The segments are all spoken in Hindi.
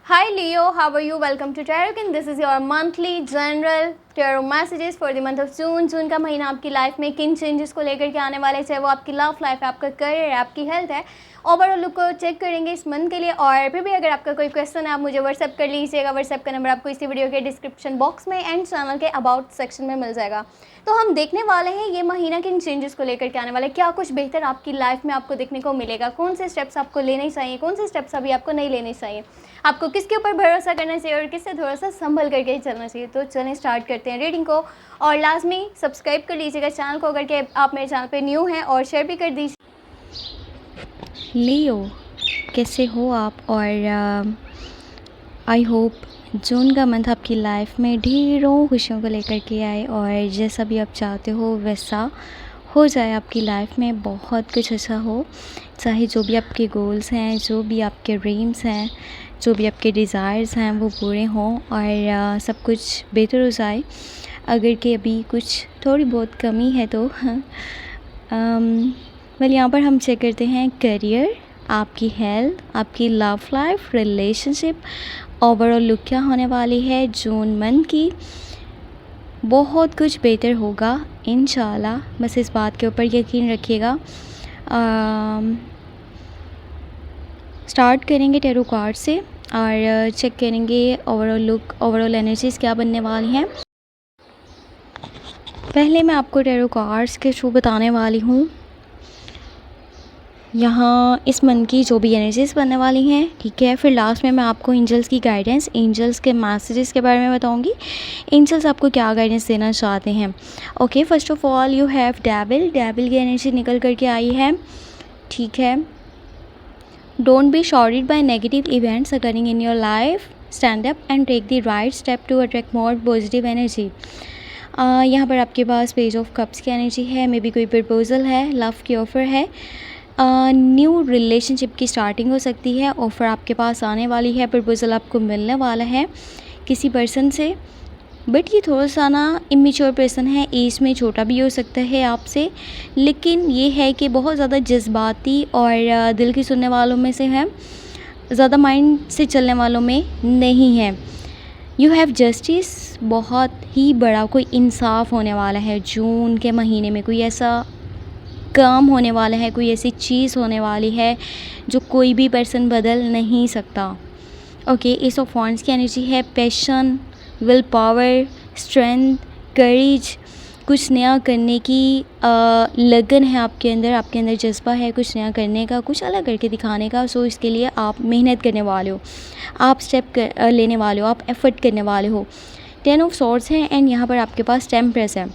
Hi Leo, how are you? Welcome to Tarot. This is your monthly general tarot messages for the month of June. जून का महीना आपकी लाइफ में किन चेंजेस को लेकर के आने वाले, चाहे वो आपकी लव लाइफ है, आपका करियर है, आपकी हेल्थ है, ओवरऑल लुक को चेक करेंगे इस मंथ के लिए। और फिर भी अगर आपका कोई क्वेश्चन है आप मुझे व्हाट्सअप कर लीजिएगा। व्हाट्सअप का नंबर आपको इसी वीडियो के डिस्क्रिप्शन बॉक्स में एंड चैनल के अबाउट सेक्शन में मिल जाएगा। तो हम देखने वाले हैं ये महीना किन चेंजेस को लेकर के आने वाले, क्या कुछ बेहतर आपकी लाइफ में आपको देखने को मिलेगा, कौन से स्टेप्स आपको लेने चाहिए, कौन से स्टेप्स अभी आपको नहीं लेने चाहिए, आपको किसके ऊपर भरोसा करना चाहिए और किससे थोड़ा सा संभल करके ही चलना चाहिए। तो चलें स्टार्ट करते हैं रीडिंग को। और लाजमी सब्सक्राइब कर लीजिएगा चैनल को अगर के आप मेरे चैनल पे न्यू हैं, और शेयर भी कर दीजिए। लियो, कैसे हो आप? और आई होप जून का मंथ आपकी लाइफ में ढेरों खुशियों को लेकर के आए और जैसा भी आप चाहते हो वैसा हो जाए। आपकी लाइफ में बहुत कुछ अच्छा हो, चाहे जो भी आपके गोल्स हैं, जो भी आपके ड्रीम्स हैं, जो भी आपके डिज़ायर्स हैं वो पूरे हों और सब कुछ बेहतर हो जाए। अगर कि अभी कुछ थोड़ी बहुत कमी है तो यहाँ पर हम चेक करते हैं करियर, आपकी हेल्थ, आपकी love life, relationship, overall look क्या होने वाली है जून मंथ की। बहुत कुछ बेहतर होगा इंशाल्लाह, बस इस बात के ऊपर यकीन रखिएगा। स्टार्ट करेंगे टैरो कार्ड से और चेक करेंगे ओवरऑल लुक, ओवरऑल एनर्जीज़ क्या बनने वाली हैं। पहले मैं आपको टैरो कार्ड्स के थ्रू बताने वाली हूँ यहाँ इस मंथ की जो भी एनर्जीज़ बनने वाली हैं, ठीक है। फिर लास्ट में मैं आपको एंजल्स की गाइडेंस, एंजल्स के मैसेजेस के बारे में बताऊंगी, एंजल्स आपको क्या गाइडेंस देना चाहते हैं। Okay, first of all you have devil. Devil की एनर्जी निकल करके आई है, ठीक है। Don't be shorted by negative events occurring in your life, stand up and take the right step to attract more positive energy. यहाँ पर आपके पास पेज ऑफ कप्स की एनर्जी है, मे बी कोई प्रपोजल है, लव की ऑफ़र है, न्यू रिलेशनशिप की स्टार्टिंग हो सकती है, ऑफ़र आपके पास आने वाली है, प्रपोजल आपको मिलने वाला है किसी पर्सन से। बट ये थोड़ा सा ना इमेच्योर पर्सन है, एज में छोटा भी हो सकता है आपसे, लेकिन ये है कि बहुत ज़्यादा जज्बाती और दिल की सुनने वालों में से है, ज़्यादा माइंड से चलने वालों में नहीं है। यू हैव जस्टिस, बहुत ही बड़ा कोई इंसाफ होने वाला है जून के महीने में। कोई ऐसा काम होने वाला है, कोई ऐसी चीज़ होने वाली है जो कोई भी पर्सन बदल नहीं सकता। ओके, एस ऑफ वॉन्ड्स की एनर्जी है, पैशन, विल पावर, स्ट्रेंथ, करेज, कुछ नया करने की लगन है आपके अंदर जज्बा है कुछ नया करने का, कुछ अलग करके दिखाने का। सो इसके लिए आप मेहनत करने वाले हो, आप स्टेप लेने वाले हो, आप एफर्ट करने वाले हो। 10 ऑफ सॉर्ड्स हैं एंड यहाँ पर आपके पास टेम्परेस है।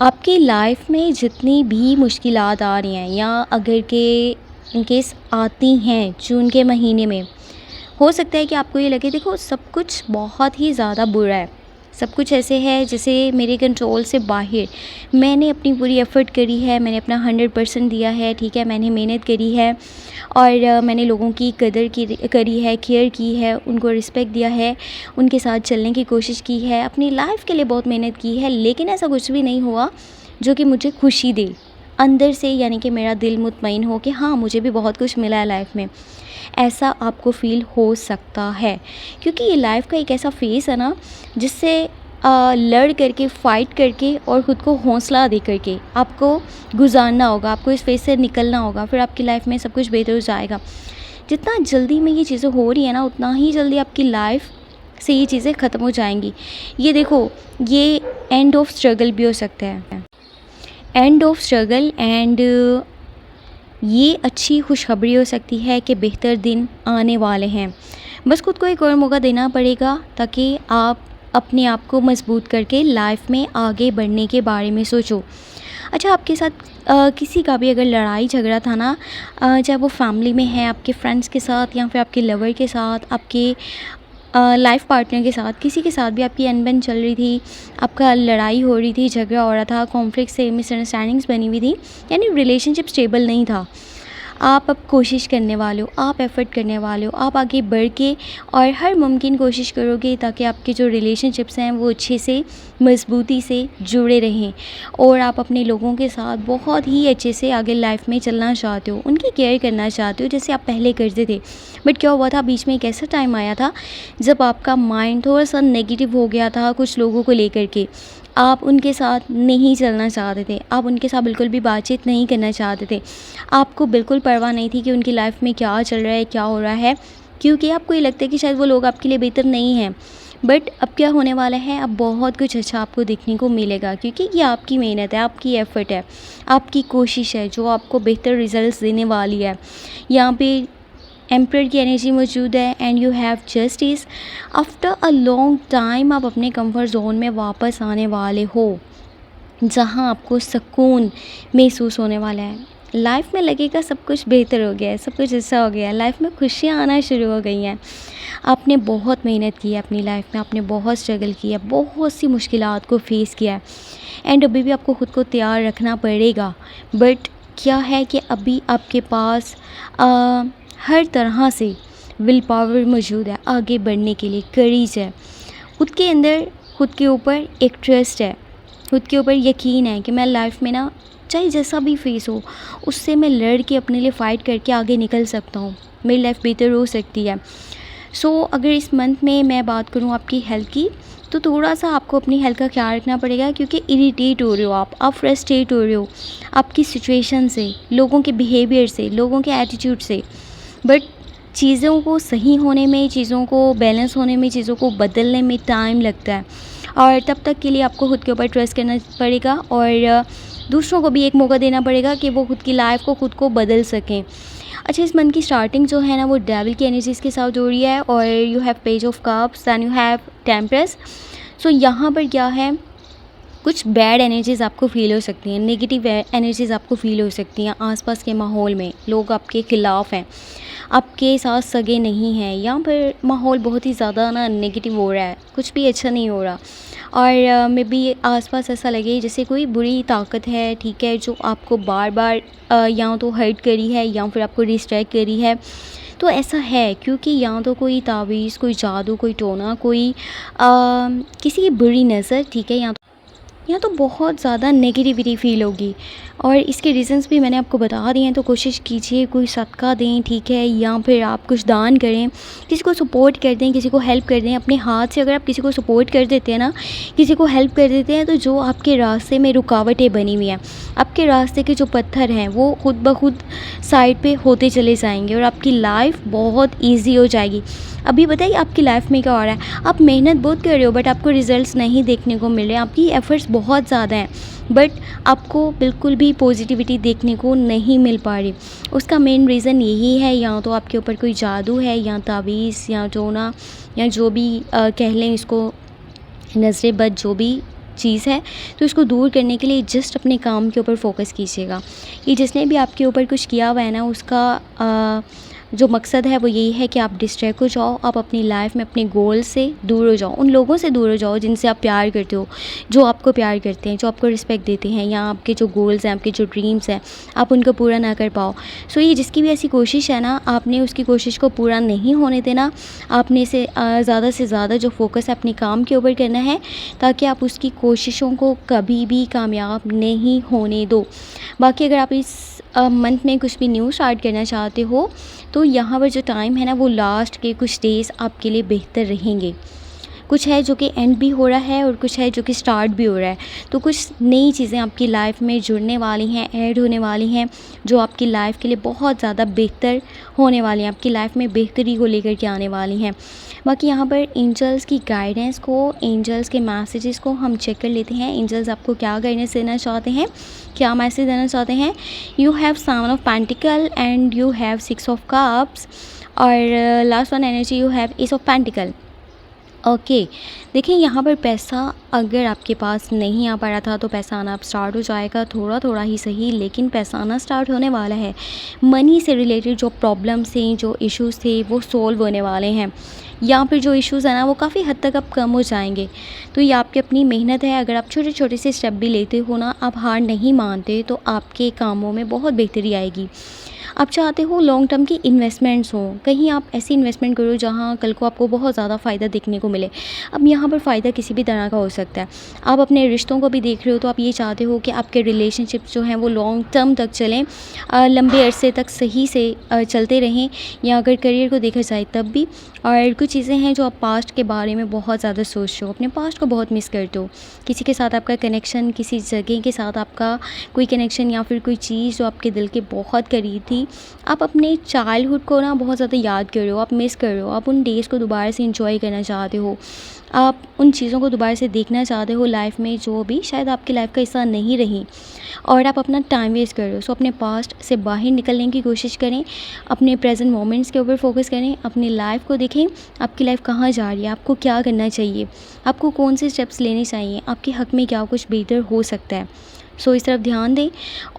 आपकी लाइफ में जितनी भी मुश्किलात आ रही हैं या अगर के इनकेस आती हैं जून के महीने में, हो सकता है कि आपको ये लगे देखो सब कुछ बहुत ही ज़्यादा बुरा है, सब कुछ ऐसे है जैसे मेरे कंट्रोल से बाहर। मैंने अपनी पूरी एफ़र्ट करी है, मैंने अपना 100% दिया है, ठीक है, मैंने मेहनत करी है और मैंने लोगों की कदर करी है, केयर की है, उनको रिस्पेक्ट दिया है, उनके साथ चलने की कोशिश की है, अपनी लाइफ के लिए बहुत मेहनत की है, लेकिन ऐसा कुछ भी नहीं हुआ जो कि मुझे खुशी दे अंदर से, यानी कि मेरा दिल मुतमईन हो कि हाँ मुझे भी बहुत कुछ मिला है लाइफ में। ऐसा आपको फ़ील हो सकता है क्योंकि ये लाइफ का एक ऐसा फेज़ है ना जिससे लड़ करके, फ़ाइट करके और ख़ुद को हौसला दे करके आपको गुजारना होगा, आपको इस फेज़ से निकलना होगा, फिर आपकी लाइफ में सब कुछ बेहतर हो जाएगा। जितना जल्दी में ये चीज़ें हो रही है ना, उतना ही जल्दी आपकी लाइफ से ये चीज़ें ख़त्म हो जाएंगी। ये देखो, ये एंड ऑफ स्ट्रगल भी हो सकता है, एंड ऑफ स्ट्रगल, एंड ये अच्छी खुशखबरी हो सकती है कि बेहतर दिन आने वाले हैं। बस खुद को एक और मौका देना पड़ेगा ताकि आप अपने आप को मजबूत करके लाइफ में आगे बढ़ने के बारे में सोचो। अच्छा, आपके साथ किसी का भी अगर लड़ाई झगड़ा था ना, चाहे वो फैमिली में है, आपके फ्रेंड्स के साथ या फिर आपके लवर के साथ, आपके लाइफ पार्टनर के साथ, किसी के साथ भी आपकी अनबन चल रही थी, आपका लड़ाई हो रही थी, झगड़ा हो रहा था, कॉन्फ्लिक्ट से मिसअंडरस्टैंडिंग्स बनी हुई थी, यानी रिलेशनशिप स्टेबल नहीं था, आप अब कोशिश करने वाले हो, आप एफ़र्ट करने वाले हो, आप आगे बढ़ के और हर मुमकिन कोशिश करोगे ताकि आपके जो रिलेशनशिप्स हैं वो अच्छे से मज़बूती से जुड़े रहें और आप अपने लोगों के साथ बहुत ही अच्छे से आगे लाइफ में चलना चाहते हो, उनकी केयर करना चाहते हो जैसे आप पहले करते थे। बट क्या हुआ था, बीच में एक ऐसा टाइम आया था जब आपका माइंड थोड़ा सा नेगेटिव हो गया था कुछ लोगों को लेकर के। आप उनके साथ नहीं चलना चाहते थे, आप उनके साथ बिल्कुल भी बातचीत नहीं करना चाहते थे। आपको बिल्कुल परवाह नहीं थी कि उनकी लाइफ में क्या चल रहा है, क्या हो रहा है, क्योंकि आपको ये लगता है कि शायद वो लोग आपके लिए बेहतर नहीं हैं। बट अब क्या होने वाला है, अब बहुत कुछ अच्छा आपको देखने को मिलेगा क्योंकि ये आपकी मेहनत है, आपकी एफ़र्ट है, आपकी कोशिश है जो आपको बेहतर रिजल्ट्स देने वाली है। यहाँ पे एम्परर की एनर्जी मौजूद है and you have justice. After a long time आप अपने कंफर्ट जोन में वापस आने वाले हो जहाँ आपको सुकून महसूस होने वाला है। लाइफ में लगेगा सब कुछ बेहतर हो गया है, सब कुछ अच्छा हो गया है, लाइफ में खुशियाँ आना शुरू हो गई हैं। आपने बहुत मेहनत की है अपनी लाइफ में, आपने बहुत स्ट्रगल किया है, बहुत सी मुश्किलात को फेस किया है एंड अभी भी आपको ख़ुद को तैयार रखना पड़ेगा। बट क्या है कि अभी आपके पास हर तरह से विल पावर मौजूद है आगे बढ़ने के लिए, करेज है, खुद के अंदर खुद के ऊपर एक ट्रस्ट है, खुद के ऊपर यकीन है कि मैं लाइफ में ना चाहे जैसा भी फेस हो उससे मैं लड़ के अपने लिए फ़ाइट करके आगे निकल सकता हूँ, मेरी लाइफ बेहतर हो सकती है। अगर इस मंथ में मैं बात करूँ आपकी हेल्थ की, तो थोड़ा सा आपको अपनी हेल्थ का ख्याल रखना पड़ेगा क्योंकि इरिटेट हो रहे हो आप फ्रस्ट्रेट हो रहे हो आपकी सिचुएशन से, लोगों के बिहेवियर से, लोगों के एटीट्यूड से। बट चीज़ों को सही होने में, चीज़ों को बैलेंस होने में, चीज़ों को बदलने में टाइम लगता है और तब तक के लिए आपको खुद के ऊपर ट्रस्ट करना पड़ेगा और दूसरों को भी एक मौका देना पड़ेगा कि वो खुद की लाइफ को खुद को बदल सकें। अच्छा, इस मंथ की स्टार्टिंग जो है ना वो डेविल की एनर्जीज़ के साथ हो रही है और you have page of cups and you have temperance. यहाँ पर क्या है, कुछ बैड एनर्जीज़ आपको फ़ील हो सकती हैं, नेगेटिव एनर्जीज़ आपको फ़ील हो सकती हैं। आसपास के माहौल में लोग आपके ख़िलाफ़ हैं, आपके साथ सगे नहीं हैं, यहाँ पर माहौल बहुत ही ज़्यादा ना नेगेटिव हो रहा है, कुछ भी अच्छा नहीं हो रहा और मे बी आसपास ऐसा लगे जैसे कोई बुरी ताकत है, ठीक है, जो आपको बार बार या तो हर्ट करी है या फिर आपको डिस्ट्रैक्ट करी है। तो ऐसा है क्योंकि या तो कोई तावीज़, कोई जादू, कोई टोना, कोई किसी की बुरी नज़र, ठीक है, या तो बहुत ज़्यादा नेगेटिविटी फ़ील होगी और इसके रीज़न्स भी मैंने आपको बता दिए हैं। तो कोशिश कीजिए कोई सदका दें, ठीक है, या फिर आप कुछ दान करें, किसी को सपोर्ट कर दें, किसी को हेल्प कर दें। अपने हाथ से अगर आप किसी को सपोर्ट कर देते हैं ना, किसी को हेल्प कर देते हैं, तो जो आपके रास्ते में रुकावटें बनी हुई हैं, आपके रास्ते के जो पत्थर हैं वो खुद ब खुद साइड पे होते चले जाएंगे और आपकी लाइफ बहुत ईजी हो जाएगी। अभी बताइए आपकी लाइफ में क्या हो रहा है, आप मेहनत बहुत कर रहे हो बट आपको रिजल्ट्स नहीं देखने को मिल रहे, आपकी एफ़र्ट्स बहुत ज़्यादा हैं बट आपको बिल्कुल भी पॉजिटिविटी देखने को नहीं मिल पा रही। उसका मेन रीज़न यही है, या तो आपके ऊपर कोई जादू है या तावीज़ या टोना या जो भी कह लें इसको, नज़रें बद, जो भी चीज़ है, तो इसको दूर करने के लिए जस्ट अपने काम के ऊपर फोकस कीजिएगा। ये जिसने भी आपके ऊपर कुछ किया हुआ है ना, उसका जो मकसद है वो यही है कि आप डिस्ट्रैक्ट हो जाओ, आप अपनी लाइफ में अपने गोल से दूर हो जाओ, उन लोगों से दूर हो जाओ जिनसे आप प्यार करते हो, जो आपको प्यार करते हैं, जो आपको रिस्पेक्ट देते हैं, या आपके जो गोल्स हैं, आपके जो ड्रीम्स हैं, आप उनको पूरा ना कर पाओ। ये जिसकी भी ऐसी कोशिश है ना, आपने उसकी कोशिश को पूरा नहीं होने देना। आपने से ज़्यादा जो फोकस है अपने काम के ऊपर करना है ताकि आप उसकी कोशिशों को कभी भी कामयाब नहीं होने दो। बाकी अगर आप इस मंथ में कुछ भी न्यू स्टार्ट करना चाहते हो तो यहाँ पर जो टाइम है ना वो लास्ट के कुछ डेज़ आपके लिए बेहतर रहेंगे। कुछ है जो कि एंड भी हो रहा है और कुछ है जो कि स्टार्ट भी हो रहा है। तो कुछ नई चीज़ें आपकी लाइफ में जुड़ने वाली हैं, ऐड होने वाली हैं, जो आपकी लाइफ के लिए बहुत ज़्यादा बेहतर होने वाली हैं, आपकी लाइफ में बेहतरी को लेकर के आने वाली हैं। बाकी यहाँ पर एंजल्स की गाइडेंस को, एंजल्स के मैसेजेस को हम चेक कर लेते हैं। एंजल्स आपको क्या गाइडेंस देना चाहते हैं, क्या मैसेज देना चाहते हैं। You have 7 of pentacle and you have 6 of cups और last one energy you have ace of pentacle. Okay, देखिए यहाँ पर पैसा अगर आपके पास नहीं आ पा रहा था तो पैसा आना अब स्टार्ट हो जाएगा, थोड़ा थोड़ा ही सही, लेकिन पैसा आना स्टार्ट होने वाला है। मनी से रिलेटेड जो प्रॉब्लम्स थे, जो इश्यूज़ थे, वो सॉल्व होने वाले हैं। यहाँ पर जो इश्यूज़ है ना वो काफ़ी हद तक अब कम हो जाएंगे। तो ये आपकी अपनी मेहनत है। अगर आप छोटे छोटे से स्टेप भी लेते हो ना, आप हार नहीं मानते, तो आपके कामों में बहुत बेहतरी आएगी। आप चाहते हो लॉन्ग टर्म की इन्वेस्टमेंट्स हों, कहीं आप ऐसी इन्वेस्टमेंट करो जहाँ कल को आपको बहुत ज़्यादा फ़ायदा देखने को मिले। अब यहाँ पर फ़ायदा किसी भी तरह का हो सकता है। आप अपने रिश्तों को भी देख रहे हो तो आप ये चाहते हो कि आपके रिलेशनशिप्स जो हैं वो लॉन्ग टर्म तक चलें, लंबे अरसे तक सही से चलते रहें, या अगर करियर को देखा जाए तब भी। और कुछ चीज़ें हैं जो आप पास्ट के बारे में बहुत ज़्यादा सोचते हो, अपने पास्ट को बहुत मिस करते हो। किसी के साथ आपका कनेक्शन, किसी जगह के साथ आपका कोई कनेक्शन, या फिर कोई चीज़ जो आपके दिल के बहुत करीब थी। आप अपने चाइल्डहुड को ना बहुत ज़्यादा याद कर रहे हो, आप मिस कर रहे हो, आप उन डेज़ को दोबारा से एंजॉय करना चाहते हो, आप उन चीज़ों को दोबारा से देखना चाहते हो लाइफ में जो भी शायद आपकी लाइफ का हिस्सा नहीं रही, और आप अपना टाइम वेस्ट कर रहे हो। सो अपने पास्ट से बाहर निकलने की कोशिश करें, अपने प्रेजेंट मोमेंट्स के ऊपर फोकस करें, अपनी लाइफ को देखें, आपकी लाइफ कहाँ जा रही है, आपको क्या करना चाहिए, आपको कौन से स्टेप्स लेने चाहिए, आपके हक़ में क्या कुछ बेहतर हो सकता है। सो इस तरफ ध्यान दें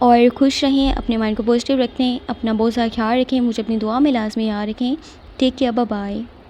और खुश रहें, अपने माइंड को पॉजिटिव रखें, अपना बहुत सारा ख्याल रखें, मुझे अपनी दुआ में लाज़मी याद रखें। Take care, bye bye.